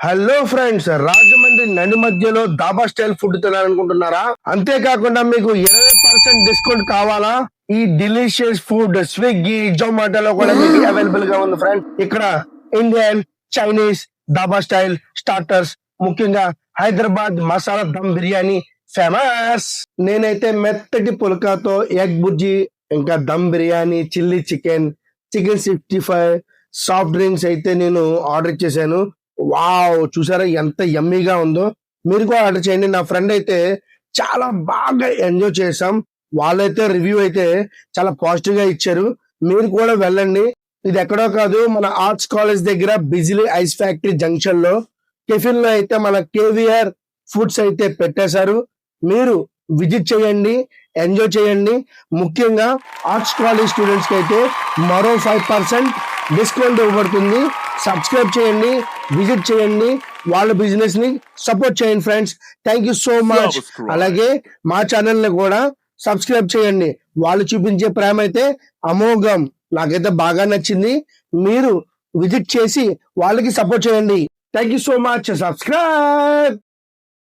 Hello friends, Rajahmundry నడి మధ్యలో dhaba style food తినాలనుకుంటున్నారా? అంతేకాకుండా మీకు 20% డిస్కౌంట్ కావాలా? ఈ డిలీషియస్ ఫుడ్ స్విగ్గీ, జొమాటోలో కూడా మీకు అవైలబుల్ గా ఉంది ఫ్రెండ్. ఇక్కడ Indian, Chinese, dhaba style starters, ముఖ్యంగా హైదరాబాద్ మసాలా దమ్ బిర్యానీ ఫేమస్. నేనైతే మెత్తటి పుల్కాతో ఎగ్ బుర్జీ, ఇంకా dum biryani, chilli chicken, chicken 65, soft drinks అయితే నేను ఆర్డర్ చేశాను. వావ్, చూసారా ఎంత యమ్మీగా ఉందో. మీరు కూడా ఆర్డర్ చేయండి. నా ఫ్రెండ్ అయితే చాలా బాగా ఎంజాయ్ చేసాం. వాళ్ళైతే రివ్యూ అయితే చాలా పాజిటివ్ గా ఇచ్చారు. మీరు కూడా వెళ్ళండి. ఇది ఎక్కడో కాదు, మన ఆర్ట్స్ కాలేజ్ దగ్గర బిజిలీ ఐస్ ఫ్యాక్టరీ జంక్షన్ లో టిఫిన్ లో అయితే మన కేవీఆర్ ఫుడ్స్ అయితే పెట్టేశారు. మీరు విజిట్ చేయండి, ఎంజాయ్ చేయండి. ముఖ్యంగా ఆర్ట్స్ కాలేజ్ స్టూడెంట్స్ కి అయితే మరో 5% డిస్కౌంట్ ఇవ్వబడుతుంది. సబ్స్క్రైబ్ చేయండి, విజిట్ చేయండి, వాళ్ళ బిజినెస్ ని సపోర్ట్ చేయండి friends. Thank you so much. అలాగే మా ఛానల్ ని కూడా సబ్స్క్రైబ్ చేయండి. వాళ్ళు చూపించే ప్రేమ అయితే అమోఘం. నాకైతే బాగా నచ్చింది. మీరు విజిట్ చేసి వాళ్ళకి సపోర్ట్ చేయండి. Thank you so much. Subscribe.